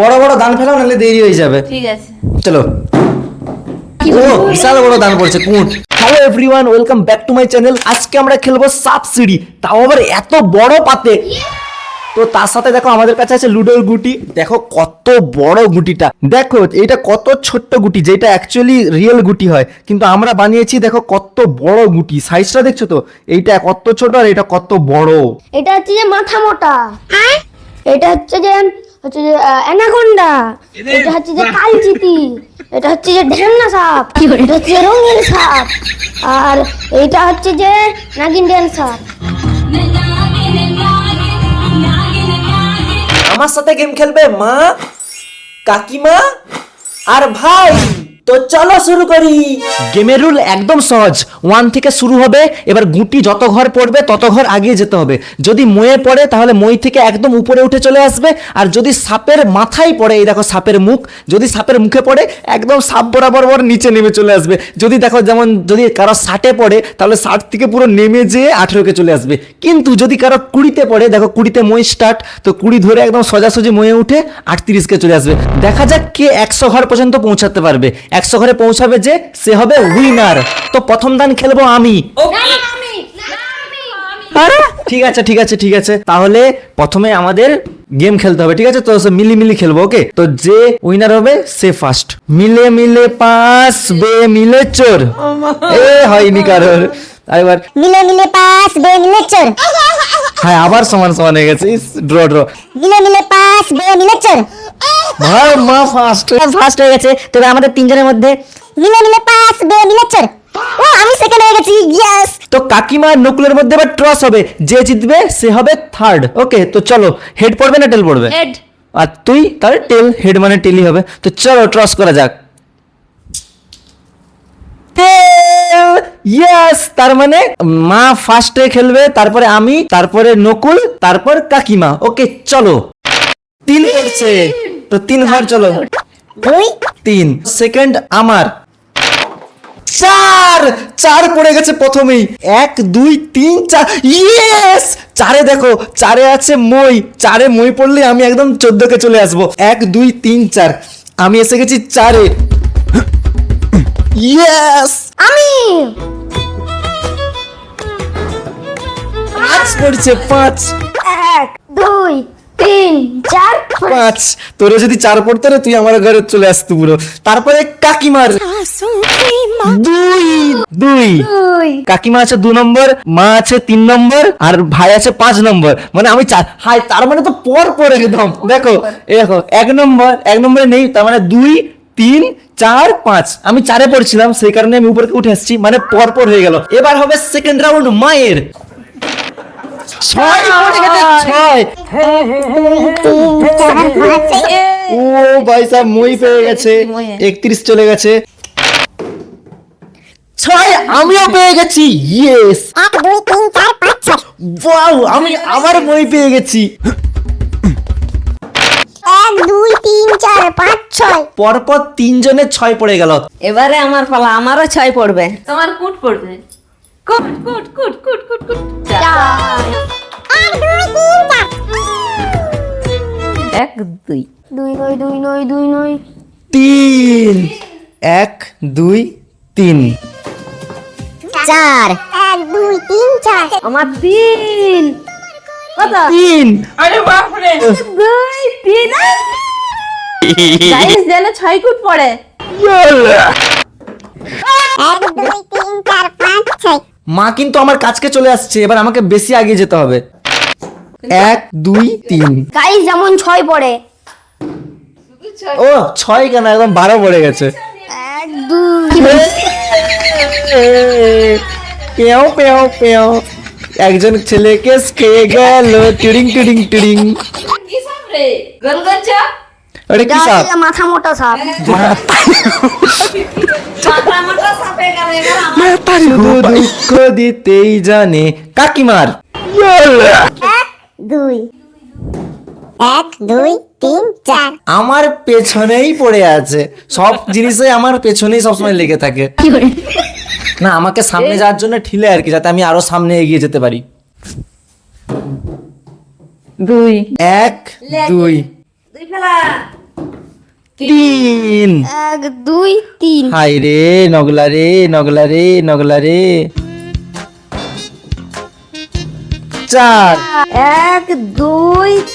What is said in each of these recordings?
বড় বড় দান ফেলাও, নাহলে দেরি হয়ে যাবে। ঠিক আছে, চলো। ও বিশাল বড় দান পড়ছে, কুট। Hello everyone, welcome back to my channel. আজকে আমরা খেলবো সাপ সিঁড়ি, তাও আবার এত বড় পাতে। তো তার সাথে দেখো আমাদের কাছে আছে লুডোর গুটি। দেখো কত বড় গুটিটা, দেখো এটা কত ছোট্ট গুটি, যেটা অ্যাকচুয়ালি রিয়েল গুটি হয়, কিন্তু আমরা বানিয়েছি দেখো কত বড় গুটি। সাইজটা দেখছো তো, এইটা কত ছোট আর এটা কত বড়। এটা হচ্ছে যে মাথা মোটা, এটা হচ্ছে যে অ্যানাকোন্ডা, এটা হচ্ছে যে কালচিতি, এটা হচ্ছে যে ঢ্যামনা সাপ, এটা হচ্ছে যে রঙিন সাপ, আর এইটা হচ্ছে যে নাগিন সাপ। আমার সাথে গেম খেলবে মা, কাকিমা আর ভাই। তো চলো শুরু করি। গেমের রুল একদম সহজ, 1 থেকে শুরু হবে। এবার গুটি যত ঘর পড়বে তত ঘর আগিয়ে যেতে হবে। যদি মইয়ে পড়ে তাহলে মই থেকে একদম উপরে উঠে চলে আসবে, আর যদি সাপের মাথায় পড়ে, এই দেখো সাপের মুখ, যদি সাপের মুখে পড়ে একদম সাপ বরাবর নিচে নেমে চলে আসবে। যদি দেখো যেমন যদি কারো 60-এ পড়ে তাহলে 60 থেকে পুরো নেমে যেয়ে 18-কে চলে আসবে। কিন্তু যদি কারো 20-তে পড়ে, দেখো 20-তে মই স্টার্ট, তো 20 ধরে একদম সোজাসুজি মইয়ে উঠে 38-কে চলে আসবে। দেখা যাক কে 100 ঘর পর্যন্ত পৌঁছাতে পারবে। 100 ঘরে পৌঁছাবে যে, সে হবে উইনার। তো প্রথম দান খেলবো আমি। আরে ঠিক আছে ঠিক আছে ঠিক আছে, তাহলে প্রথমে আমাদের গেম খেলতে হবে, ঠিক আছে? তো মিলি খেলবো, ওকে? তো যে উইনার হবে সে ফার্স্ট। মিলে মিলে পাস বে মিলে চোর, এ হয়নি কারোর। এবার মিলে মিলে পাস বে মিলে চোর। হ্যাঁ, আবার সমান সমান হয়ে গেছে, ড্র। মিলে মিলে পাস বে মিলে চোর। ভাই মা ফার্স্ট হয়ে গেছে। তবে আমাদের তিনজনের মধ্যে মিলে মিলে পাস বে মিলে চোর। ও আমি সেকেন্ড হয়ে গেছি, ইয়েস। তো কাকিমা আর নকুলের মধ্যে এবার টস হবে, যে জিতবে সে হবে থার্ড। ওকে, তো চলো, হেড পড়বে না টেল পড়বে? হেড। আর তুই তাহলে টেল, হেড মানে টেলই হবে। তো চলো টস করা যাক। ইয়েস, তার মানে মা ফার্স্টে খেলবে, তারপরে আমি, তারপরে নকুল, তারপর কাকিমা। ওকে চলো। 3 পড়ছে, তো 3 ঘর। চলো 2 3। সেকেন্ড আমার। 4 পড়ে গেছে প্রথমেই। 1 2 3 4, ইয়েস। 4-এ দেখো, 4-এ আছে মই, 4-এ মই পড়লে আমি একদম 14-কে চলে আসবো। 1 2 3 4, আমি এসে গেছি 4-এ। ইয়েস, আমি 5 পড়ছে, 5 1 2 3 4 5। তোরে যদি 4 পড়তো রে, তুই আমার ঘরে চলে আসতো পুরো। তারপরে কাকিমার 2। কাকিমা আছে 2 নম্বর, মা আছে 3 নম্বর, আর ভাই আছে 5 নম্বর। মানে আমি 4। হাই, তার মানে তো পর পড়ে একদম। দেখো এই দেখো, 1 নম্বরে নেই, তার মানে 2 3 4 5। আমি 4-এ পড়ছিলাম, সেই কারণে আমি উপরে উঠে আসছি, মানে পর হয়ে গেল। এবার হবে সেকেন্ড রাউন্ড মায়ের। 6 পড়ে গেছে, 6। ও ভাই সাহেব, মই পেয়ে গেছে, 31 চলে গেছে। 6 আমিও পেয়ে গেছি, ইয়েস। 1 2 3 4 5 6। ওয়াও, আমি আবার মই পেয়ে গেছি। 1 2 3 4 5 6। পরপর 3 জনের 6 পড়ে গেল। এবারে আমার পালা, আমারও 6 পড়বে। তোমার কুট পড়বে, কুট কুট কুট কুট কুট কুট। 1 2 3 4। 1 2 2 নয় 2 নয় 2 নয় 3 1 2 3 4 1 2 3 4। আমার 3 কত? 3। আরে বাপ রে, 2 3। গাইস জানে 6 কুট পড়ে। 1 2 3 4 5 6। মা কিন্তু আমার কাছকে চলে আসছে, এবার আমাকে বেশি আগে যেতে হবে। 1 2 3। গাইস যেমন 6 পড়ে। ও 6 কেন, একদম 12 পড়ে গেছে। 1 2 পেও পেও পেও, একজন ছেলে কেস খেয়ে গেল, টিড়িং টিড়িং টিড়িং। কি সাপ রে? গলগচ্চা। আরে কি সাপ? মাথা মোটা সাপ। মাথা মোটা সাপে গেলে শুধু দুঃখ দিতেই জানে। কাকিমার 2 1 2 3 4। আমার পেছনেই পড়ে আছে, সব জিনিসে আমার পেছনেই সবসময় লেগে থাকে। না, আমাকে সামনে যাওয়ার জন্য ঠিলে আর কি, যাতে আমি আরো সামনে এগিয়ে যেতে পারি। দুই 1 2 দুই ফেলা 3 1 2 3 হাই রে নগলা রে নগলা রে নগলা রে 4 1 2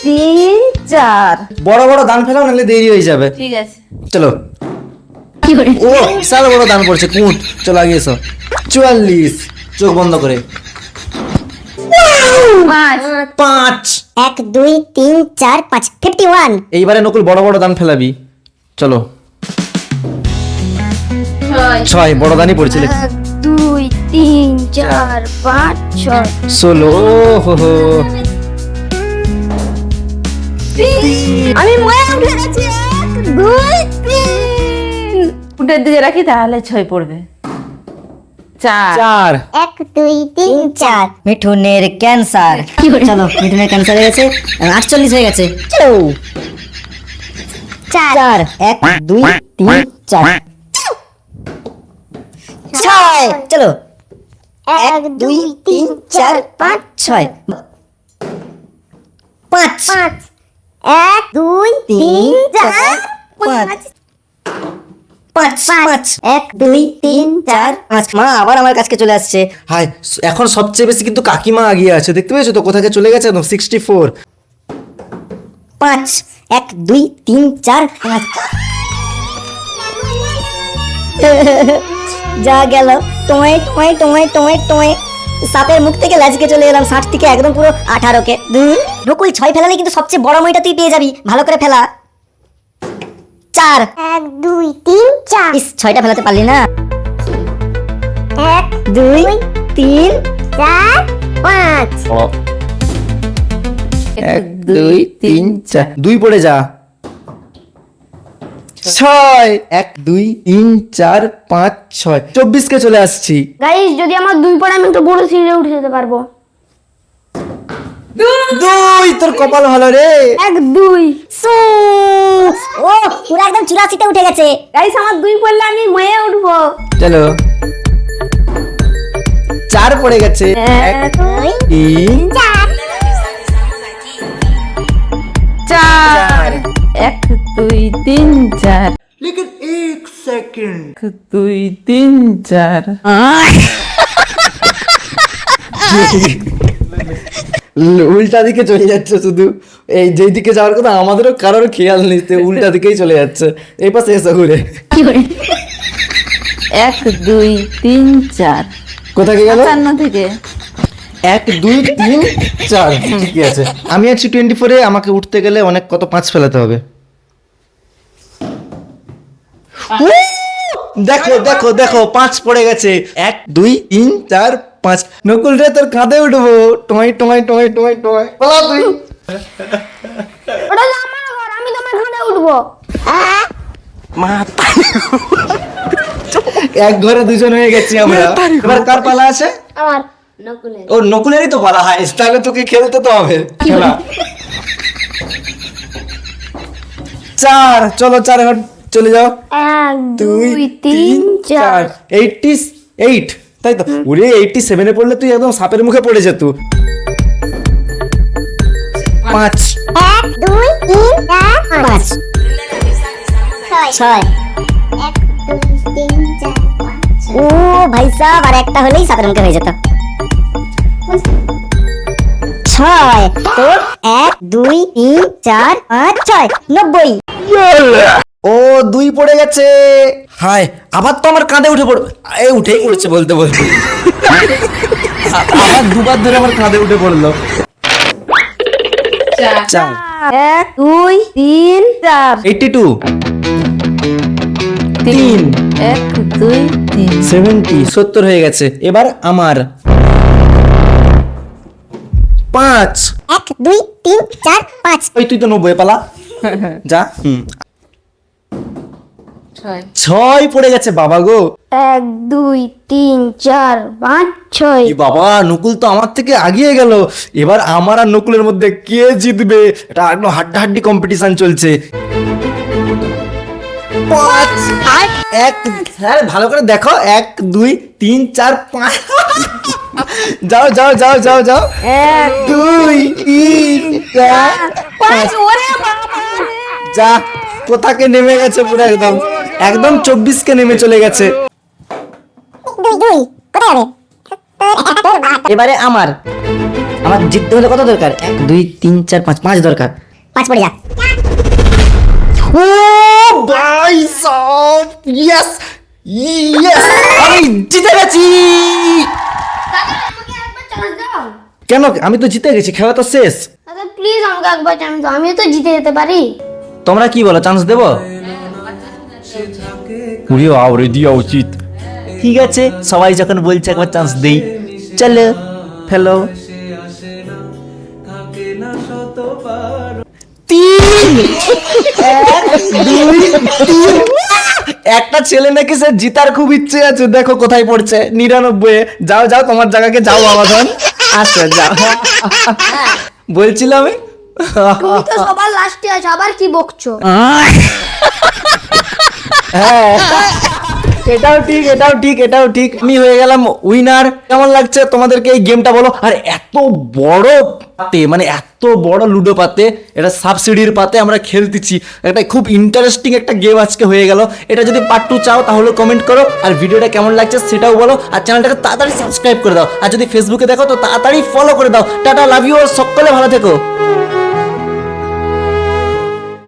3 4 বড় বড় দান ফেলাও নাহলে দেরি হয়ে যাবে। ঠিক আছে চলো ও বিশাল বড় দান পড়ছে কুট। চলো আগে এসো 44 চোখ বন্ধ করে 5 1 2 3 4 5 51 এইবারে নকুল বড় বড় দান ফেলাবি। চলো 6 বড় দানই পড়ছিল। 1 2 3 4 5 6 16 হো হো আমি মনে উঠে গেছি 1 2 3 উটের দিকে রাখি তাহলে 6 পড়বে 4 4 1 2 3 4 মিঠুনের ক্যান্সার। চলো মিঠুনের ক্যান্সার হয়ে গেছে 48 হয়ে গেছে। চলো 4 1 2 3 4 6 চলো 1 2 3 4 5 6 5 1 2 3 4 5 1 2 3 4 5 মা আবার আমার কাছে চলে আসছে। হাই এখন সবচেয়ে বেশি কিন্তু কাকিমা আগিয়ে আছে, দেখতে পেয়েছো তো কোথাকে চলে গেছে একদম 64। 5 1 2 3 4 5 যা গেল toy toy toy toy toy সাপের মুখ থেকে লাজকে চলে এলাম 60 থেকে একদম পুরো 18 কে। নকুল 6 ফেলালে কিন্তু সবচেয়ে বড় মইটা তুই পেয়ে যাবি, ভালো করে ফেলা। 4 1 2 3 4 ইস 6টা ফেলাতে পারলি না। 1 2 3 4 5 1 2 3 4 2 পড়ে যা 6 1 2 3 4 5 6 24 কে চলে আসছি। গাইস যদি আমার 2 পড়ে আমি একটু বড় সিঁড়ে উঠে যেতে পারবো। 2 তোর কপাল ভালো রে। 1 2 সু ও পুরো একদম 84 তে উঠে গেছে। গাইস আমার 2 পড়লে আমি ময়ে উঠবো। চলো 4 পড়ে গেছে 1 3 4 1 2 3 4 लेकिन 1 सेकंड 1 2 3 4 উল্টা দিকে চলে যাচ্ছে শুধু, এই যেই দিকে যাওয়ার কথা আমাদেরও কারোর খেয়াল নেই, তো উল্টা দিকেই চলে যাচ্ছে। এই পাশে এসে ঘুরে 1 2 3 4 কোথায় গেল 55 থেকে 1 2 3 4 ঠিকই আছে। আমি আছি 24 এ, আমাকে উঠতে গেলে অনেক কত 5 ফেলাতে হবে। দেখো দেখো দেখো 5 পড়ে গেছে 1 2 3 4 5 নকুল রে তোর কাঁধে উঠবো toy toy toy toy toy পালা তুই। ওটা হলো আমার ঘর, আমি তোমার ঘরে উঠবো। এক ঘরে দুজন হয়ে গেছি আমরা। এবার কার পালা আছে? আমার নকুলের। ও নকুলেরই তো পালা, হয় তাহলে তোকে খেলতে তো হবে খেলা। 4 চলো 4 এখন চলে যাও 1 2 3 4 88 তাই তো। ওরে 87 এ পড়লে তুই একদম সাপের মুখে পড়ে যেত। 5 1 2 3 4 5 6 1 2 3 4 5 ও ভাই সাহেব আর একটা হলেই সাপের মুখে হয়ে যেত। 6 তো 1 2 3 4 5 6 90 ও 2 পড়ে গেছে। হায় আবার তো আমার কাঁধে উঠে পড়বে, এই উঠেই পড়ছে বলতে বলতে। আবার দুবার ধরে আমার কাঁধে উঠে পড়লো। 4 1 2 3 4 82 3 1 2 3 70 70 হয়ে গেছে। এবার আমার 5 1 2 3 4 5 ওই তুই তো 90 পালা যা। 6 পড়ে গেছে বাবা গো। 1 2 3 4 5 6 কি বাবা নকুল তো আমার থেকে আগিয়ে গেল। এবার আমার আর নকুলের মধ্যে কে জিতবে, এটা একদম হাড্ডাহাড্ডি কম্পিটিশন চলছে। 5 এক হ্যাঁ ভালো করে দেখো 1 2 3 4 5 যাও যাও যাও যাও যাও 1 2 3 4 5 ওরে বাবা যা কোথাকে নেমে গেছে পুরো একদম একদম 24 কে নেমে চলে গেছে। এবারে আমার জিততে হলে কত দরকার 1 2 3 4 5 5 দরকার 5 পড়ে যা ও ভাই সব ইয়েস ইয়েস আমি জিতে গেছি। কেন আমি তো জিতে গেছি খেলা তো শেষ। দাদা প্লিজ আমাকে একবার চান্স দাও, আমিও তো জিতে যেতে পারি। তোমরা কি বলো চান্স দেবো? পুরিও আওরে দিয়া উচিত। ঠিক আছে সবাই যখন বলছে একবার চান্স দেই, চলো ফেলো। 3 1 2 3 একটা ছেলে নাকি সে জিতার খুব ইচ্ছে আছে, দেখো কোথায় পড়ছে 99। যাও যাও তোমার জায়গাকে যাও আমাজন আচ্ছা যাও বলছিলাম আমি তুমি তো সবার লাস্টে আছো, আবার কি বকছো? হ্যাঁ এটাও ঠিক এটাও ঠিক এটাও ঠিক। আমি হয়ে গেলাম উইনার। কেমন লাগছে তোমাদেরকে এই গেমটা বলো? আর এত বড় পাতে মানে এত বড় লুডো পাতে, এটা সাবসিডির পাতে আমরা খেলতেছি, এটা খুব ইন্টারেস্টিং একটা গেম আজকে হয়ে গেল। এটা যদি পার্ট 2 চাও তাহলে কমেন্ট করো, আর ভিডিওটা কেমন লাগছে সেটাও বলো, আর চ্যানেলটাকে তাড়াতাড়ি সাবস্ক্রাইব করে দাও, আর যদি ফেসবুকে দেখো তো তাড়াতাড়ি ফলো করে দাও। টাটা, লাভ ইউ, সকলে ভালো থেকো।